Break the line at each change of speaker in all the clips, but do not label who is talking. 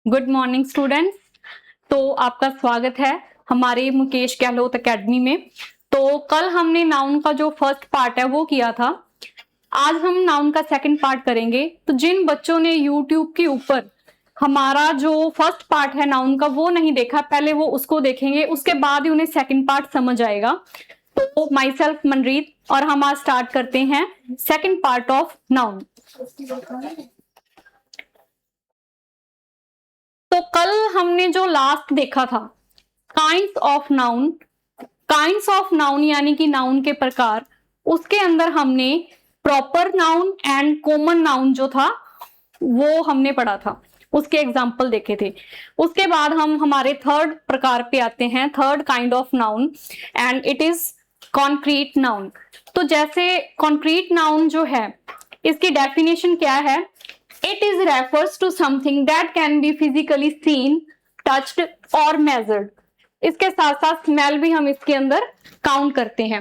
Good morning students. तो आपका स्वागत है हमारे मुकेश गहलोत एकेडमी में। तो कल हमने नाउन का जो फर्स्ट पार्ट है वो किया था। आज हम नाउन का सेकंड पार्ट करेंगे। तो जिन बच्चों ने यूट्यूब के ऊपर हमारा जो फर्स्ट पार्ट है नाउन का वो नहीं देखा, पहले वो उसको देखेंगे, उसके बाद ही उन्हें सेकंड पार्ट समझ आएगा। तो माई सेल्फ मनरीत, और हम आज स्टार्ट करते हैं सेकंड पार्ट ऑफ नाउन। तो कल हमने जो लास्ट देखा था kinds of noun, kinds of noun यानी कि नाउन के प्रकार, उसके अंदर हमने proper noun and common noun जो था वो हमने पढ़ा था, उसके एग्जाम्पल देखे थे। उसके बाद हम हमारे थर्ड प्रकार पे आते हैं, third kind of noun, and it is concrete noun. तो जैसे कॉन्क्रीट नाउन जो है इसकी डेफिनेशन क्या है? It is refers to something that can be physically seen, touched or measured. इसके साथ साथ स्मेल भी हम इसके अंदर काउंट करते हैं।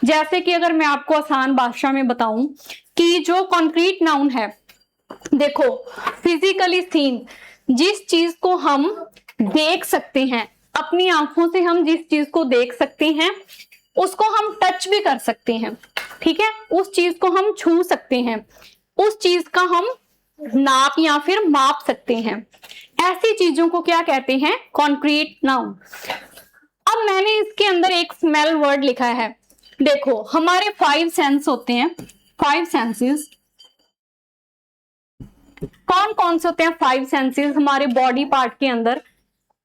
जैसे कि अगर मैं आपको आसान भाषा में बताऊं कि जो कॉन्क्रीट नाउन है, देखो फिजिकली सीन, जिस चीज को हम देख सकते हैं, अपनी आंखों से हम जिस चीज को देख सकते हैं उसको हम टच भी कर सकते हैं, ठीक है, उस चीज को हम छू सकते हैं, उस चीज का हम नाप या फिर माप सकते हैं। ऐसी चीजों को क्या कहते हैं? Concrete noun. अब मैंने इसके अंदर एक स्मेल वर्ड लिखा है। देखो हमारे 5 सेंस होते हैं, 5 सेंसेस। कौन कौन से होते हैं 5 सेंसेस हमारे बॉडी पार्ट के अंदर?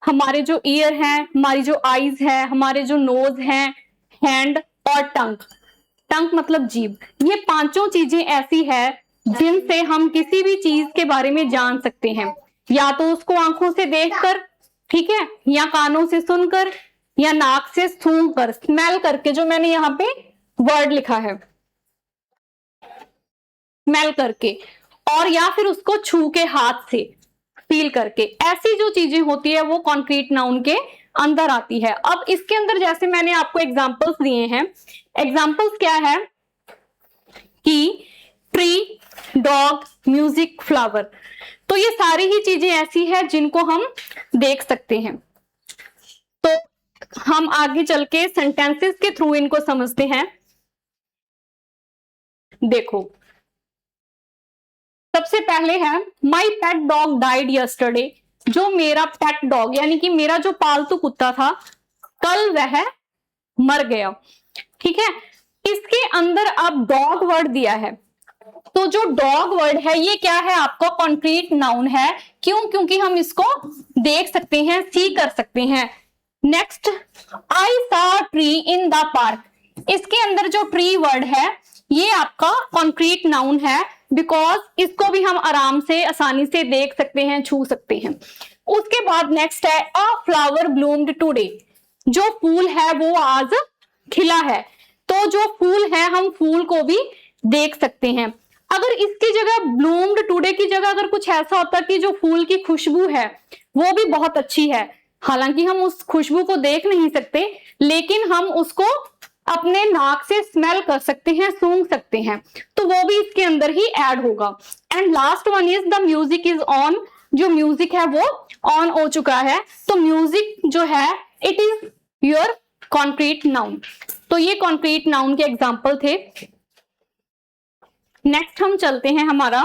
हमारे जो ईयर है, हमारी जो आईज है, हमारे जो नोज है, हैंड और टंग। टंग मतलब जीभ। ये पांचों चीजें ऐसी है जिनसे हम किसी भी चीज के बारे में जान सकते हैं, या तो उसको आंखों से देखकर, ठीक है, या कानों से सुनकर, या नाक से सूंघकर, स्मेल करके, जो मैंने यहाँ पे वर्ड लिखा है, स्मेल करके, और या फिर उसको छू के हाथ से फील करके। ऐसी जो चीजें होती है वो कॉन्क्रीट नाउन के अंदर आती है। अब इसके अंदर जैसे मैंने आपको एग्जाम्पल्स दिए हैं, एग्जाम्पल्स क्या है कि ट्री, डॉग, म्यूजिक, फ्लावर। तो ये सारी ही चीजें ऐसी है जिनको हम देख सकते हैं। तो हम आगे चल के सेंटेंसेस के थ्रू इनको समझते हैं। देखो सबसे पहले है माई पेट डॉग डाइड यस्टरडे। जो मेरा पेट डॉग यानी कि मेरा जो पालतू कुत्ता था कल वह मर गया, ठीक है। इसके अंदर अब डॉग वर्ड दिया है, तो जो डॉग वर्ड है ये क्या है? आपका कॉन्क्रीट नाउन है। क्यों? क्योंकि हम इसको देख सकते हैं, सी कर सकते हैं। Next, I saw tree in the park. इसके अंदर जो ट्री वर्ड है ये आपका कॉन्क्रीट नाउन है, बिकॉज इसको भी हम आराम से आसानी से देख सकते हैं, छू सकते हैं। उसके बाद नेक्स्ट है अ फ्लावर ब्लूम्ड टुडे। जो फूल है वो आज खिला है। तो जो फूल है हम फूल को भी देख सकते हैं। अगर इसकी जगह ब्लूम्ड टुडे की जगह अगर कुछ ऐसा होता कि जो फूल की खुशबू है वो भी बहुत अच्छी है, हालांकि हम उस खुशबू को देख नहीं सकते, लेकिन हम उसको अपने नाक से स्मेल कर सकते हैं, सूंघ सकते हैं, तो वो भी इसके अंदर ही ऐड होगा। And last one is the music is on. जो म्यूजिक है वो ऑन हो चुका है, तो म्यूजिक जो है it is your concrete noun. तो ये कॉन्क्रीट नाउन के एग्जाम्पल थे। नेक्स्ट हम चलते हैं हमारा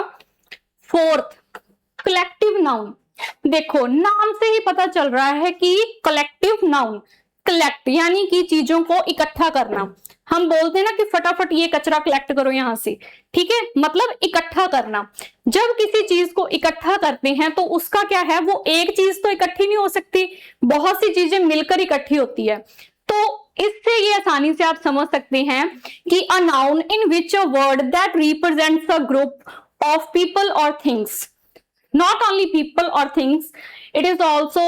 फोर्थ, कलेक्टिव नाउन। देखो नाम से ही पता चल रहा है कि कलेक्टिव नाउन, कलेक्ट यानी कि चीजों को इकट्ठा करना। हम बोलते हैं ना कि फटाफट ये कचरा कलेक्ट करो यहां से, ठीक है, मतलब इकट्ठा करना। जब किसी चीज को इकट्ठा करते हैं तो उसका क्या है, वो एक चीज तो इकट्ठी नहीं हो सकती, बहुत सी चीजें मिलकर इकट्ठी होती है। तो इससे ये आसानी से आप समझ सकते हैं कि a noun in which a word that represents a group of people और things, not only people or things, it is also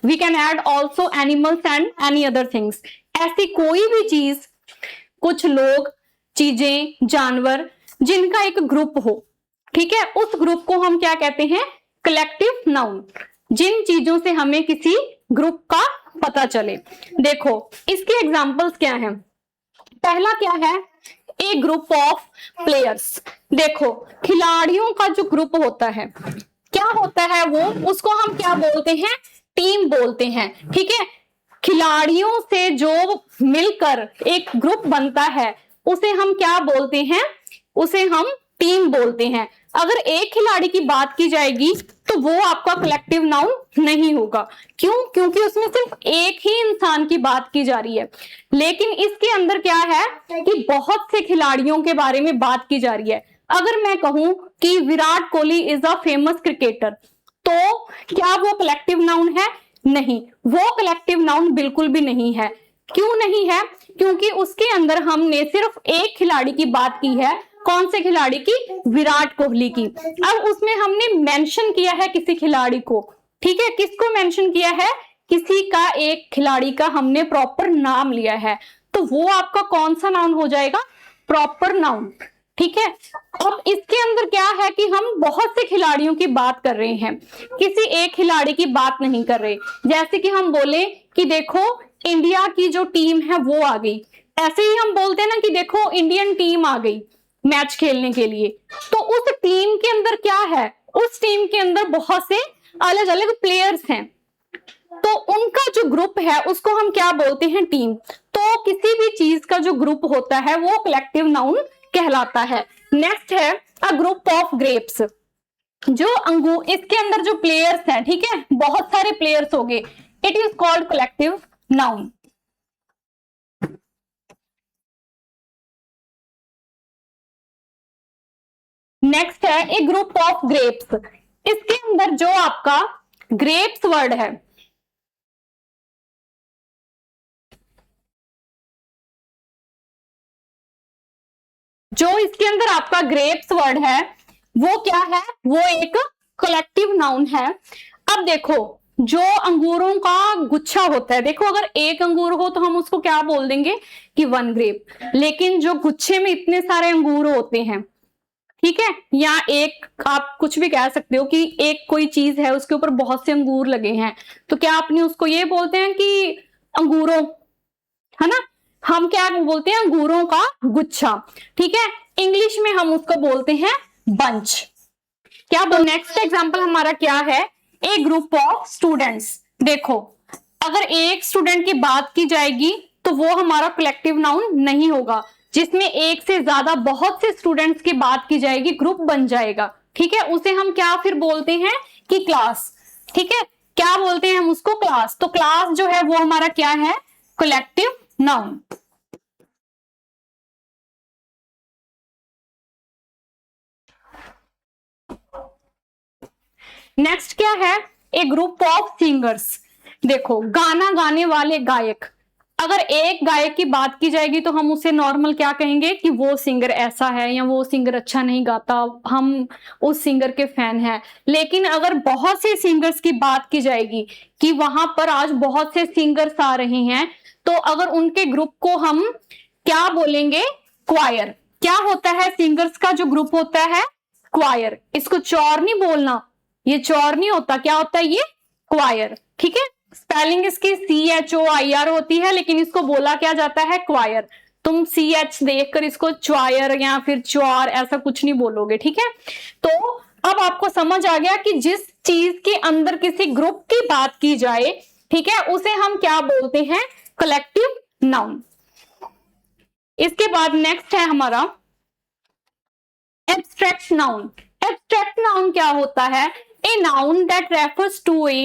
we can add also animals and any other things। ऐसी कोई भी चीज, कुछ लोग, चीजें, जानवर जिनका एक ग्रुप हो, ठीक है, उस ग्रुप को हम क्या कहते हैं? Collective noun. जिन चीजों से हमें किसी ग्रुप का पता चले। देखो इसके एग्जाम्पल्स क्या हैं? पहला क्या है? ए ग्रुप ऑफ प्लेयर्स। देखो खिलाड़ियों का जो ग्रुप होता है क्या होता है वो, उसको हम क्या बोलते हैं, टीम बोलते हैं। ठीक है, खिलाड़ियों से जो मिलकर एक ग्रुप बनता है उसे हम क्या बोलते हैं, उसे हम टीम बोलते हैं। अगर एक खिलाड़ी की बात की जाएगी तो वो आपका कलेक्टिव नाउन नहीं होगा। क्यों? क्योंकि उसमें सिर्फ एक ही इंसान की बात की जा रही है। लेकिन इसके अंदर क्या है कि बहुत से खिलाड़ियों के बारे में बात की जा रही है। अगर मैं कहूं कि Virat Kohli is a famous cricketer, तो क्या वो कलेक्टिव नाउन है? नहीं, वो कलेक्टिव नाउन बिल्कुल भी नहीं है। क्यों नहीं है? क्योंकि उसके अंदर हमने सिर्फ एक खिलाड़ी की बात की है। कौन से खिलाड़ी की? विराट कोहली की। अब उसमें हमने मेंशन किया है किसी खिलाड़ी को। ठीक है, किसको मेंशन किया है? किसी का, एक खिलाड़ी का हमने प्रॉपर नाम लिया है, तो वो आपका कौन सा नाउन हो जाएगा? Proper noun. ठीक है, अब इसके अंदर क्या है कि हम बहुत से खिलाड़ियों की बात कर रहे हैं, किसी एक खिलाड़ी की बात नहीं कर रहे। जैसे कि हम बोले कि देखो इंडिया की जो टीम है वो आ गई, ऐसे ही हम बोलते हैं ना कि देखो इंडियन टीम आ गई मैच खेलने के लिए। तो उस टीम के अंदर क्या है? उस टीम के अंदर बहुत से अलग अलग प्लेयर्स हैं, तो उनका जो ग्रुप है उसको हम क्या बोलते हैं? टीम। तो किसी भी चीज का जो ग्रुप होता है वो कलेक्टिव नाउन कहलाता है। नेक्स्ट है अ ग्रुप ऑफ ग्रेप्स। जो अंगूर, इसके अंदर जो प्लेयर्स हैं, ठीक है, बहुत सारे प्लेयर्स हो गए, it is called collective noun. Next है ए ग्रुप ऑफ ग्रेप्स। इसके अंदर जो आपका ग्रेप्स वर्ड है, जो इसके अंदर आपका ग्रेप्स वर्ड है वो क्या है? वो एक कलेक्टिव नाउन है। अब देखो जो अंगूरों का गुच्छा होता है, देखो अगर एक अंगूर हो तो हम उसको क्या बोल देंगे कि वन ग्रेप। लेकिन जो गुच्छे में इतने सारे अंगूर होते हैं, ठीक है, या एक, आप कुछ भी कह सकते हो कि एक कोई चीज है उसके ऊपर बहुत से अंगूर लगे हैं, तो क्या अपने उसको ये बोलते हैं कि अंगूरों, है ना? हम क्या बोलते हैं? अंगूरों का गुच्छा। ठीक है, इंग्लिश में हम उसको बोलते हैं बंच। क्या? नेक्स्ट एग्जांपल हमारा क्या है? ए ग्रुप ऑफ स्टूडेंट्स। देखो अगर एक स्टूडेंट की बात की जाएगी तो वो हमारा कलेक्टिव नाउन नहीं होगा। जिसमें एक से ज्यादा बहुत से स्टूडेंट्स की बात की जाएगी, ग्रुप बन जाएगा। ठीक है, उसे हम क्या फिर बोलते हैं कि क्लास। ठीक है, क्या बोलते हैं हम उसको? क्लास। तो क्लास जो है वो हमारा क्या है? Collective noun. नेक्स्ट क्या है? ए ग्रुप ऑफ सिंगर्स। देखो गाना गाने वाले गायक, अगर एक गायक की बात की जाएगी तो हम उसे नॉर्मल क्या कहेंगे कि वो सिंगर ऐसा है या वो सिंगर अच्छा नहीं गाता, हम उस सिंगर के फैन हैं। लेकिन अगर बहुत से सिंगर्स की बात की जाएगी कि वहां पर आज बहुत से सिंगर्स आ रहे हैं, तो अगर उनके ग्रुप को हम क्या बोलेंगे? क्वायर। क्या होता है? सिंगर्स का जो ग्रुप होता है क्वायर। इसको चौर नहीं बोलना, ये चौर नहीं होता, क्या होता है? ये क्वायर। ठीक है, स्पेलिंग इसकी CHOIR होती है, लेकिन इसको बोला क्या जाता है? क्वायर। तुम CH देखकर इसको च्वायर या फिर च्वार ऐसा कुछ नहीं बोलोगे। ठीक है, तो अब आपको समझ आ गया कि जिस चीज के अंदर किसी ग्रुप की बात की जाए, ठीक है, उसे हम क्या बोलते हैं? Collective noun. इसके बाद नेक्स्ट है हमारा एब्स्ट्रैक्ट नाउन। एब्स्ट्रैक्ट नाउन क्या होता है? A noun that refers to a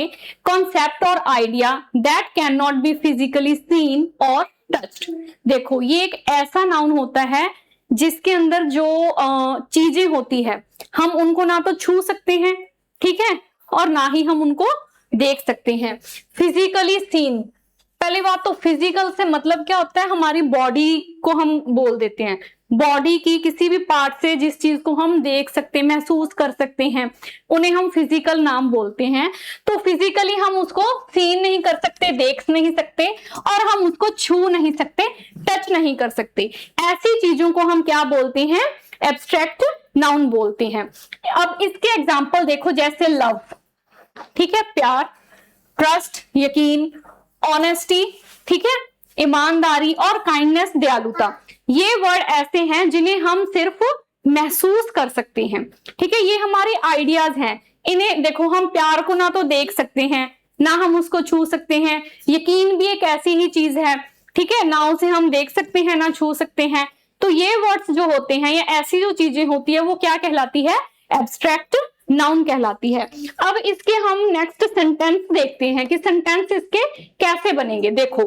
concept or idea that cannot be physically seen or touched। देखो ये एक ऐसा नाउन होता है जिसके अंदर जो चीजें होती है हम उनको ना तो छू सकते हैं, ठीक है, और ना ही हम उनको देख सकते हैं। फिजिकली सीन, पहली बात तो फिजिकल से मतलब क्या होता है? हमारी बॉडी को हम बोल देते हैं, बॉडी की किसी भी पार्ट से जिस चीज को हम देख सकते, महसूस कर सकते हैं, उन्हें हम फिजिकल नाम बोलते हैं। तो फिजिकली हम उसको सीन नहीं कर सकते, देख नहीं सकते, और हम उसको छू नहीं सकते, टच नहीं कर सकते। ऐसी चीजों को हम क्या बोलते हैं? एब्स्ट्रैक्ट नाउन बोलते हैं। अब इसके एग्जाम्पल देखो, जैसे लव, ठीक है, प्यार, ट्रस्ट, यकीन, ऑनेस्टी, ठीक है, ईमानदारी, और काइंडनेस, दयालुता। ये वर्ड ऐसे हैं जिन्हें हम सिर्फ महसूस कर सकते हैं। ठीक है, ये हमारे आइडियाज हैं इन्हें देखो, हम प्यार को ना तो देख सकते हैं ना हम उसको छू सकते हैं, यकीन भी एक ऐसी ही चीज है, ठीक है, ना उसे हम देख सकते हैं ना छू सकते हैं। तो ये वर्ड्स जो होते हैं, ये ऐसी जो चीजें होती है वो क्या कहलाती है, एब्स्ट्रैक्ट नाउन कहलाती है। अब इसके हम नेक्स्ट सेंटेंस देखते हैं कि सेंटेंस इसके कैसे बनेंगे। देखो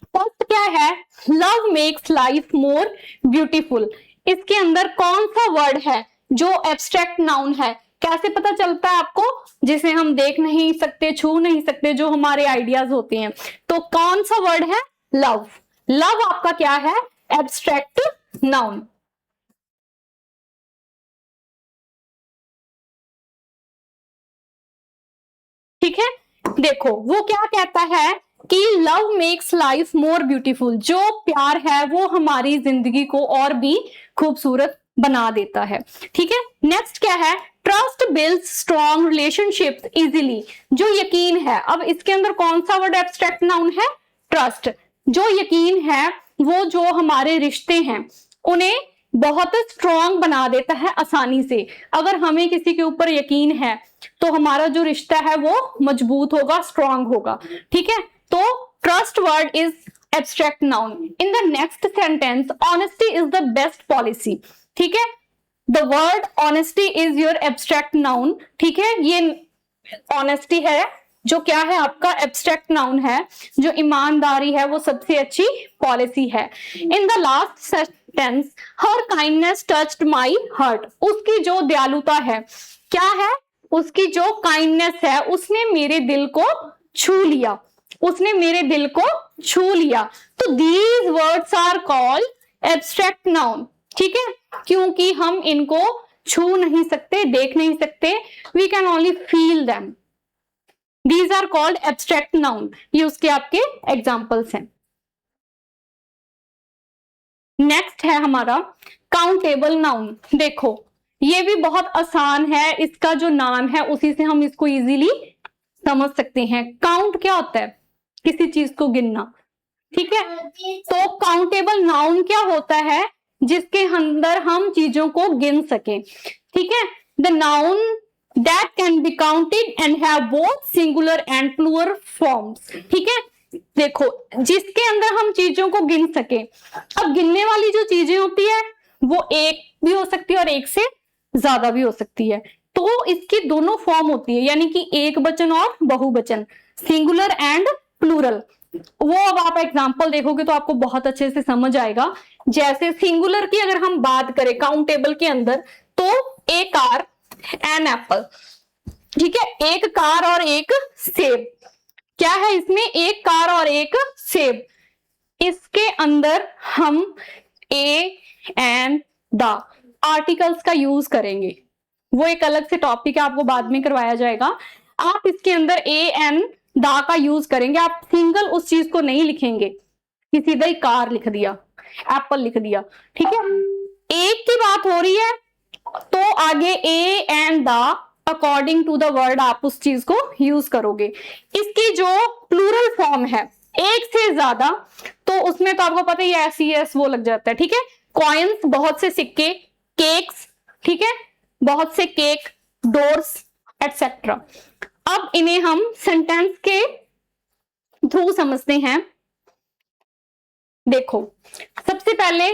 फर्स्ट क्या है, love makes life more beautiful. इसके अंदर कौन सा वर्ड है जो एब्स्ट्रैक्ट नाउन है, कैसे पता चलता है आपको, जिसे हम देख नहीं सकते छू नहीं सकते, जो हमारे आइडियाज होते हैं। तो कौन सा वर्ड है, लव। लव आपका क्या है, एब्स्ट्रैक्ट नाउन। ठीक है, देखो वो क्या कहता है कि love makes life more beautiful, जो प्यार है वो हमारी जिंदगी को और भी खूबसूरत बना देता है। ठीक है, नेक्स्ट क्या है, trust builds strong relationships easily, जो यकीन है। अब इसके अंदर कौन सा वर्ड एब्स्ट्रैक्ट नाउन है, ट्रस्ट। जो यकीन है वो जो हमारे रिश्ते हैं उन्हें बहुत स्ट्रॉन्ग बना देता है आसानी से। अगर हमें किसी के ऊपर यकीन है तो हमारा जो रिश्ता है वो मजबूत होगा, स्ट्रॉन्ग होगा। ठीक है, तो trust word is abstract noun. In the next sentence, honesty is the best policy. ठीक है, the word honesty is your abstract noun. ठीक है, ये ऑनेस्टी है जो क्या है आपका एब्स्ट्रैक्ट नाउन है, जो ईमानदारी है वो सबसे अच्छी पॉलिसी है। इन the last sentence, her kindness touched my heart. उसकी जो दयालुता है, क्या है, उसकी जो काइंडनेस है उसने मेरे दिल को छू लिया, उसने मेरे दिल को छू लिया। तो these words are called abstract noun. ठीक है, क्योंकि हम इनको छू नहीं सकते, देख नहीं सकते, we can only feel them. These are called abstract noun। ये उसके आपके एग्जाम्पल्स हैं। नेक्स्ट है हमारा काउंटेबल नाउन। देखो ये भी बहुत आसान है, इसका जो नाम है उसी से हम इसको इजीली समझ सकते हैं। काउंट क्या होता है, किसी चीज को गिनना। ठीक है, तो काउंटेबल नाउन क्या होता है, जिसके अंदर हम चीजों को गिन सके। ठीक है, the noun that can be counted and have both singular and plural forms। ठीक है, देखो जिसके अंदर हम चीजों को गिन सके। अब गिनने वाली जो चीजें होती है वो एक भी हो सकती है और एक से ज्यादा भी हो सकती है। तो इसकी दोनों फॉर्म होती है, यानी कि एक वचन और बहुवचन, सिंगुलर एंड प्लूरल। वो अब आप एग्जाम्पल देखोगे तो आपको बहुत अच्छे से समझ आएगा। जैसे सिंगुलर की अगर हम बात करें काउंटेबल के अंदर, तो ए कार एन एप्पल। ठीक है, एक कार और एक सेब। क्या है इसमें, एक कार और एक सेब। इसके अंदर हम ए एंड द आर्टिकल्स का यूज करेंगे, वो एक अलग से टॉपिक है, आपको बाद में करवाया जाएगा। आप इसके अंदर ए एंड द का यूज करेंगे, आप सिंगल उस चीज को नहीं लिखेंगे कि सीधा ही कार लिख दिया, एप्पल लिख दिया। ठीक है, एक की बात हो रही है तो आगे a and the according to the word आप उस चीज को यूज करोगे। इसकी जो प्लूरल फॉर्म है एक से ज्यादा, तो उसमें तो आपको पता ही है एस वो लग जाता है। ठीक है, कॉइन्स बहुत से सिक्के, केक्स, ठीक है, बहुत से केक, डोर्स एटसेट्रा। अब इन्हें हम सेंटेंस के थ्रू समझते हैं। देखो सबसे पहले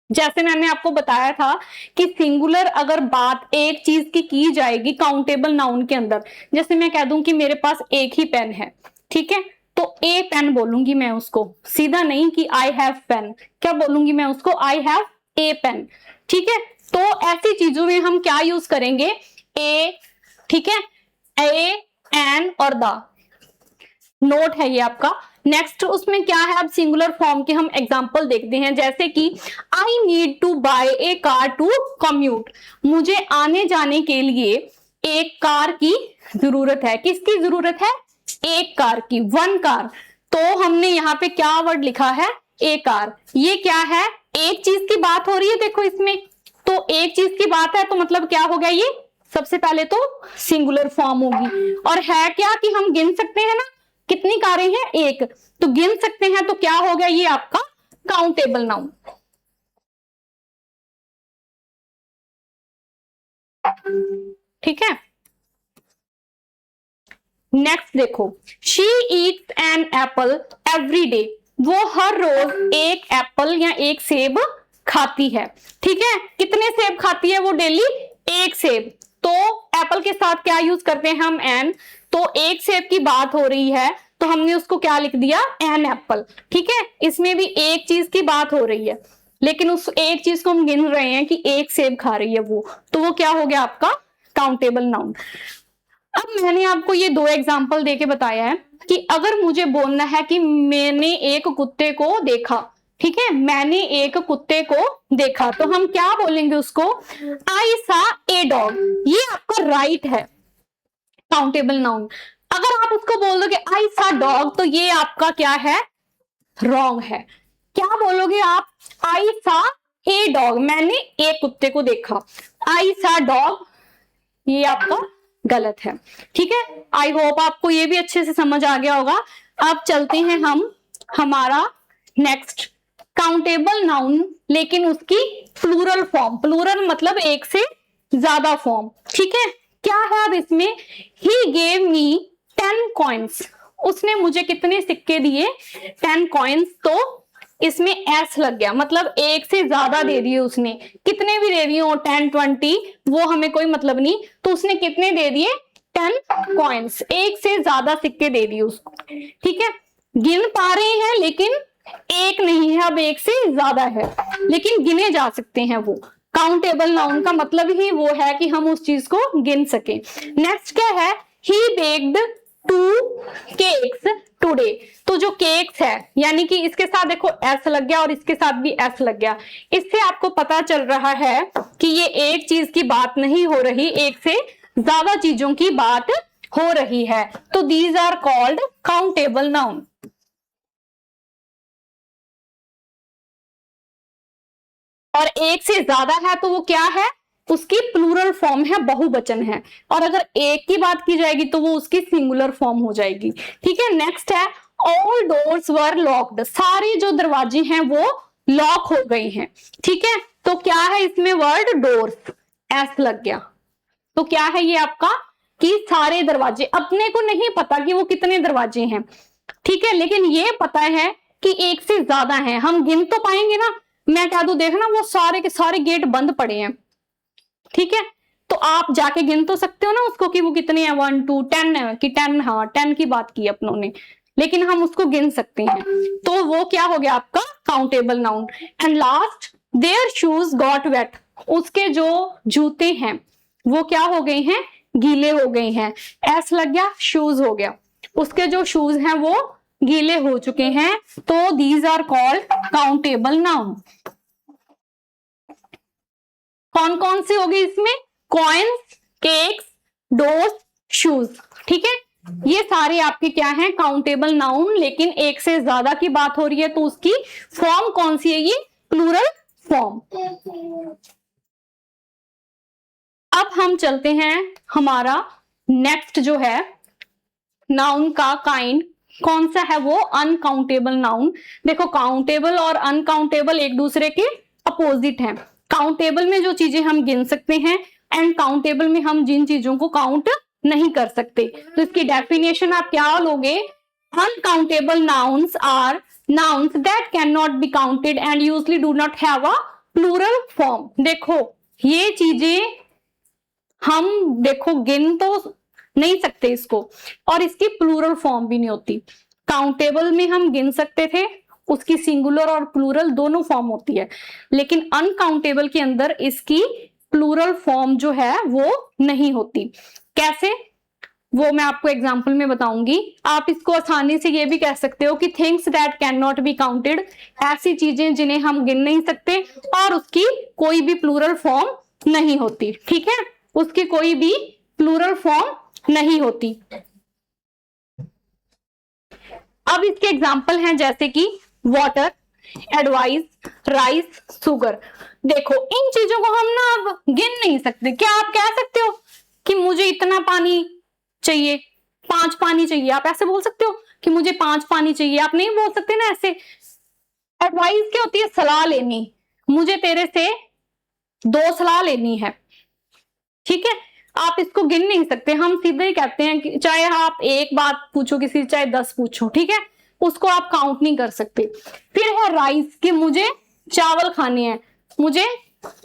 जैसे मैंने आपको बताया था कि सिंगुलर अगर बात एक चीज की जाएगी काउंटेबल नाउन के अंदर, जैसे मैं कह दूं कि मेरे पास एक ही पेन है, ठीक है, तो ए पेन बोलूंगी मैं उसको, सीधा नहीं कि आई हैव पेन, क्या बोलूंगी मैं उसको, आई हैव ए पेन। ठीक है, तो ऐसी चीजों में हम क्या यूज करेंगे, ए, ठीक है, ए एन और द नोट है ये आपका। नेक्स्ट उसमें क्या है, अब सिंगुलर फॉर्म के हम एग्जांपल देखते हैं, जैसे कि I need to buy a car to commute. मुझे आने जाने के लिए एक कार की जरूरत है। किसकी जरूरत है, एक कार की, वन कार। तो हमने यहाँ पे क्या वर्ड लिखा है, ए कार। ये क्या है, एक चीज की बात हो रही है। देखो इसमें तो एक चीज की बात है, तो मतलब क्या हो गया, ये सबसे पहले तो सिंगुलर फॉर्म होगी। और है क्या कि हम गिन सकते हैं ना, कितनी कारें हैं, एक, तो गिन सकते हैं, तो क्या हो गया ये आपका काउंटेबल नाउन। ठीक है। नेक्स्ट देखो, she eats an apple every day, वो हर रोज एक एप्पल या एक सेब खाती है। ठीक है, कितने सेब खाती है वो डेली? एक सेब। तो एप्पल के साथ क्या यूज करते हैं हम? एन। तो एक सेब की बात हो रही है तो हमने उसको क्या लिख दिया? An apple. ठीक है, इसमें भी एक चीज की बात हो रही है, लेकिन उस एक चीज को हम गिन रहे हैं कि एक सेब खा रही है वो, तो वो क्या हो गया आपका? Countable noun. अब मैंने आपको ये दो एग्जाम्पल देके बताया है कि अगर मुझे बोलना है कि मैंने एक कुत्ते को देखा, ठीक है, मैंने एक कुत्ते को देखा, तो हम क्या बोलेंगे उसको? आई सा ए डॉग। ये आपका राइट है, काउंटेबल नाउन। अगर आप उसको बोल दोगे आई सा डॉग, तो ये आपका क्या है? रॉन्ग है। क्या बोलोगे आप? आई सा ए डॉग, मैंने एक कुत्ते को देखा। आई सा डॉग, ये आपका गलत है। ठीक है, आई होप आपको ये भी अच्छे से समझ आ गया होगा। अब चलते हैं हम हमारा नेक्स्ट काउंटेबल नाउन, लेकिन उसकी प्लूरल फॉर्म। प्लूरल मतलब एक से ज्यादा फॉर्म। ठीक है, क्या है अब इसमें? ही गेव मी 10 कॉइन्स, उसने मुझे कितने सिक्के दिए? 10 कॉइन्स। तो इसमें एस लग गया, मतलब एक से ज्यादा दे दिए उसने। कितने भी दे दिए हो, 10 20, वो हमें कोई मतलब नहीं। तो उसने कितने दे दिए? 10 कॉइन्स, एक से ज्यादा सिक्के दे दिए उसको। ठीक है, गिन पा रहे हैं लेकिन एक नहीं है, अब एक से ज्यादा है, लेकिन गिने जा सकते हैं वो। काउंटेबल नाउन का मतलब ही वो है कि हम उस चीज को गिन सके। नेक्स्ट क्या है? ही बेक्ड 2 केक्स टुडे। तो जो केक्स है, यानी कि इसके साथ देखो एस लग गया और इसके साथ भी एस लग गया, इससे आपको पता चल रहा है कि ये एक चीज की बात नहीं हो रही, एक से ज्यादा चीजों की बात हो रही है। तो these are called countable noun. और एक से ज्यादा है तो वो क्या है? उसकी प्लूरल फॉर्म है, बहुवचन है। और अगर एक की बात की जाएगी तो वो उसकी सिंगुलर फॉर्म हो जाएगी। ठीक है, नेक्स्ट है ऑल डोर्स वर लॉक्ड, सारे जो दरवाजे हैं वो लॉक हो गए हैं। ठीक है, तो क्या है इसमें? वर्ड डोर्स, एस लग गया। तो क्या है ये आपका? कि सारे दरवाजे। अपने को नहीं पता कि वो कितने दरवाजे हैं, ठीक है, लेकिन ये पता है कि एक से ज्यादा है। हम गिन तो पाएंगे ना। मैं कह दूं देखना वो सारे के सारे गेट बंद पड़े हैं, ठीक है, तो आप जाके गिन तो सकते हो ना उसको कि वो कितने हैं, 1 2 10 है कि 10, हाँ 10 की बात की अपनों ने, लेकिन हम उसको गिन सकते हैं। तो वो क्या हो गया आपका? Countable noun. And last, their shoes got wet, उसके जो जूते हैं वो क्या हो गए हैं? गीले हो गए हैं। एस लग गया, शूज हो गया, उसके जो शूज हैं वो गीले हो चुके हैं। तो these are called countable noun. कौन कौन सी होगी इसमें? Coins, cakes, doors, shoes. ठीक है, ये सारे आपके क्या हैं? काउंटेबल नाउन, लेकिन एक से ज्यादा की बात हो रही है तो उसकी फॉर्म कौन सी है? ये प्लूरल फॉर्म। अब हम चलते हैं हमारा नेक्स्ट जो है नाउन का काइंड कौन सा है? वो अनकाउंटेबल नाउन। देखो काउंटेबल और अनकाउंटेबल एक दूसरे के अपोजिट हैं। काउंटेबल में जो चीजें हम गिन सकते हैं, एंड काउंटेबल में हम जिन चीजों को काउंट नहीं कर सकते। तो इसकी डेफिनेशन आप क्या लोगे? Uncountable nouns are nouns that can not be counted and usually do not have a plural form. देखो ये चीजें हम देखो गिन तो नहीं सकते इसको, और इसकी प्लूरल फॉर्म भी नहीं होती। काउंटेबल में हम गिन सकते थे, उसकी सिंगुलर और प्लूरल दोनों फॉर्म होती है, लेकिन अनकाउंटेबल के अंदर इसकी प्लूरल फॉर्म जो है वो नहीं होती। कैसे? वो मैं आपको एग्जांपल में बताऊंगी। आप इसको आसानी से ये भी कह सकते हो कि things that can not be counted, ऐसी चीजें जिन्हें हम गिन नहीं सकते और उसकी कोई भी प्लूरल फॉर्म नहीं होती। ठीक है, उसकी कोई भी प्लूरल फॉर्म नहीं होती। अब इसके एग्जाम्पल हैं जैसे कि वाटर, एडवाइस, राइस, शुगर। देखो इन चीजों को हम ना अब गिन नहीं सकते। क्या आप कह सकते हो कि मुझे इतना पानी चाहिए, 5 पानी चाहिए? आप ऐसे बोल सकते हो कि मुझे 5 पानी चाहिए? आप नहीं बोल सकते ना ऐसे। एडवाइस क्या होती है? सलाह लेनी, मुझे तेरे से 2 सलाह लेनी है। ठीक है, आप इसको गिन नहीं सकते, हम सीधे ही कहते हैं कि चाहे आप एक बात पूछो किसी, चाहे 10 पूछो, ठीक है, उसको आप काउंट नहीं कर सकते। फिर है राइस, कि मुझे चावल खाने हैं, मुझे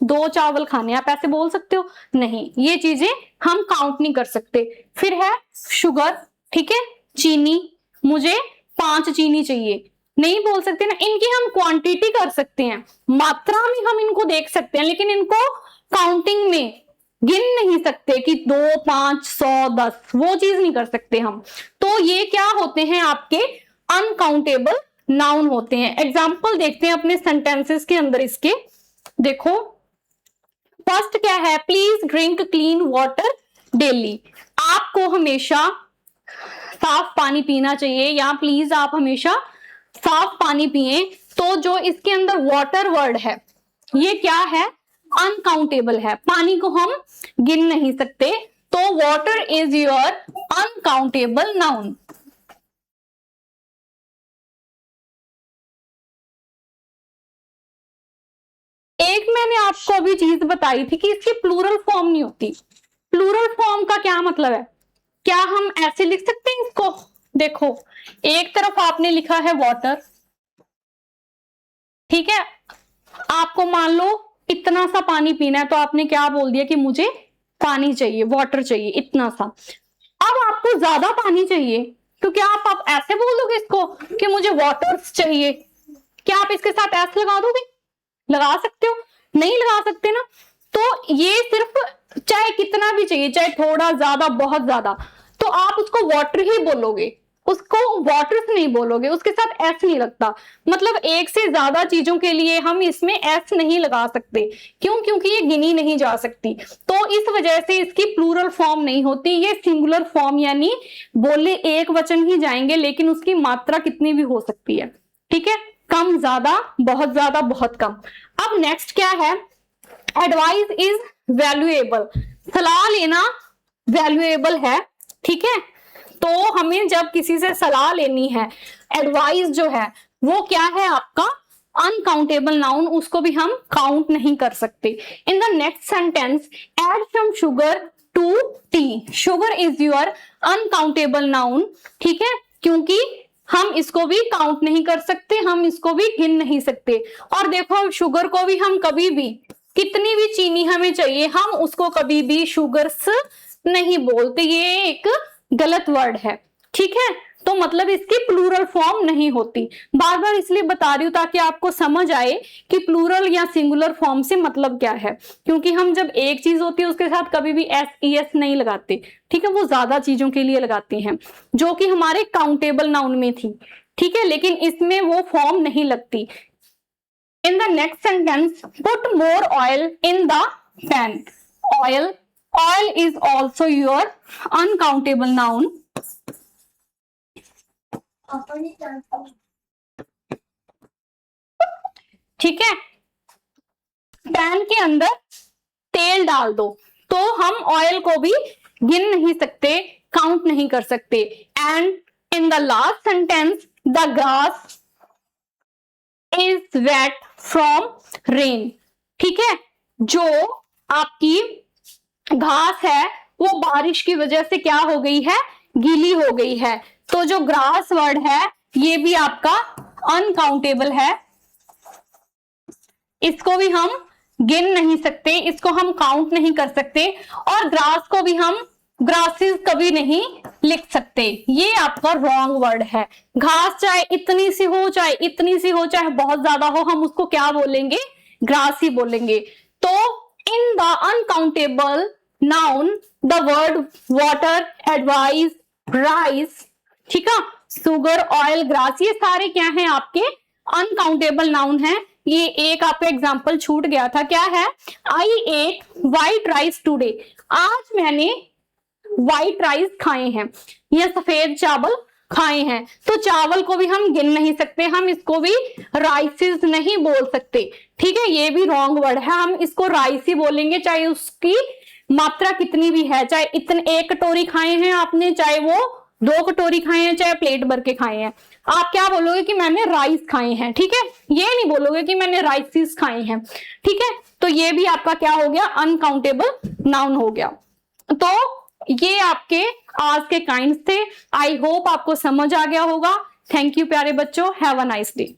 2 चावल खाने हैं, आप ऐसे बोल सकते हो? नहीं, ये चीजें हम काउंट नहीं कर सकते। फिर है शुगर, ठीक है, चीनी, मुझे 5 चीनी चाहिए, नहीं बोल सकते ना। इनकी हम क्वांटिटी कर सकते हैं, मात्रा में हम इनको देख सकते हैं, लेकिन इनको काउंटिंग में गिन नहीं सकते कि 2, 5, 100, 10, वो चीज नहीं कर सकते हम। तो ये क्या होते हैं? आपके अनकाउंटेबल नाउन होते हैं। एग्जाम्पल देखते हैं अपने सेंटेंसेस के अंदर इसके। देखो, फर्स्ट क्या है? Please drink clean water daily. आपको हमेशा साफ पानी पीना चाहिए, या प्लीज आप हमेशा साफ पानी पिए। तो जो इसके अंदर वाटर वर्ड है, ये क्या है? अनकाउंटेबल है, पानी को हम गिन नहीं सकते। तो water is your uncountable noun. एक मैंने आपको अभी चीज बताई थी कि इसकी प्लूरल फॉर्म नहीं होती। प्लूरल फॉर्म का क्या मतलब है? क्या हम ऐसे लिख सकते हैं इसको? देखो, एक तरफ आपने लिखा है वाटर, ठीक है, आपको मान लो इतना सा पानी पीना है, तो आपने क्या बोल दिया कि मुझे पानी चाहिए, वाटर चाहिए इतना सा। अब आपको ज्यादा पानी चाहिए, तो क्या आप ऐसे बोलोगे इसको कि मुझे वाटर्स चाहिए? क्या आप इसके साथ एस लगा दोगे? लगा सकते हो? नहीं लगा सकते ना। तो ये सिर्फ चाहे कितना भी चाहिए, चाहे थोड़ा ज्यादा बहुत ज्यादा, तो आप उसको वाटर ही बोलोगे, उसको वाटर्स नहीं बोलोगे, उसके साथ एस नहीं लगता। मतलब एक से ज्यादा चीजों के लिए हम इसमें एस नहीं लगा सकते। क्यों? क्योंकि ये गिनी नहीं जा सकती। तो इस वजह से इसकी प्लूरल फॉर्म नहीं होती, ये सिंगुलर फॉर्म, यानी बोले एक वचन ही जाएंगे, लेकिन उसकी मात्रा कितनी भी हो सकती है, ठीक है, कम ज्यादा, बहुत कम। अब नेक्स्ट क्या है? Advice is valuable. सलाह लेना वैल्यूएबल है, ठीक है। तो हमें जब किसी से सलाह लेनी है, एडवाइस जो है वो क्या है? आपका अनकाउंटेबल नाउन, उसको भी हम काउंट नहीं कर सकते। In the next sentence, add some sugar to tea. Sugar is your uncountable noun, ठीक है, क्योंकि हम इसको भी काउंट नहीं कर सकते, हम इसको भी गिन नहीं सकते। और देखो, शुगर को भी हम कभी भी, कितनी भी चीनी हमें चाहिए, हम उसको कभी भी शुगर्स नहीं बोलते, ये एक गलत वर्ड है, ठीक है। तो मतलब इसकी प्लूरल फॉर्म नहीं होती। बार बार इसलिए बता रही हूं ताकि आपको समझ आए कि प्लूरल या सिंगुलर फॉर्म से मतलब क्या है। क्योंकि हम जब एक चीज होती है उसके साथ कभी भी एस ई एस नहीं लगाते, ठीक है, वो ज्यादा चीजों के लिए लगाते हैं, जो कि हमारे काउंटेबल नाउन में थी, ठीक है, लेकिन इसमें वो फॉर्म नहीं लगती। इन the next sentence, put more oil in the pan. Oil, oil is also your uncountable noun. ठीक है, पैन के अंदर तेल डाल दो, तो हम ऑयल को भी गिन नहीं सकते, काउंट नहीं कर सकते। And in the last sentence, the grass is wet from rain. ठीक है, जो आपकी घास है वो बारिश की वजह से क्या हो गई है? गीली हो गई है। तो जो ग्रास वर्ड है ये भी आपका अनकाउंटेबल है, इसको भी हम गिन नहीं सकते, इसको हम काउंट नहीं कर सकते। और ग्रास को भी हम ग्रासेस कभी नहीं लिख सकते, ये आपका रॉन्ग वर्ड है। घास चाहे इतनी सी हो, चाहे इतनी सी हो, चाहे बहुत ज्यादा हो, हम उसको क्या बोलेंगे? ग्रास ही बोलेंगे। तो in the uncountable noun the word water, advice, rice, ठीक है, शुगर, ऑयल, ग्रास, ये सारे क्या हैं? आपके अनकाउंटेबल नाउन हैं। ये एक आपका एग्जांपल छूट गया था, क्या है? आई एट व्हाइट राइस टुडे। आज मैंने व्हाइट राइस खाए हैं, या सफेद चावल खाए हैं। तो चावल को भी हम गिन नहीं सकते, हम इसको भी राइसेस नहीं बोल सकते, ठीक है, ये भी रॉन्ग वर्ड है। हम इसको राइस ही बोलेंगे, चाहे उसकी मात्रा कितनी भी है, चाहे इतने एक कटोरी खाए हैं आपने, चाहे वो 2 कटोरी खाए हैं, चाहे प्लेट भर के खाए हैं, आप क्या बोलोगे? कि मैंने राइस खाए हैं, ठीक है, ये नहीं बोलोगे कि मैंने राइसेस खाए हैं, ठीक है। तो ये भी आपका क्या हो गया? अनकाउंटेबल नाउन हो गया। तो ये आपके आज के काइंड्स थे। आई होप आपको समझ आ गया होगा। थैंक यू प्यारे बच्चों, हैव अ नाइस डे।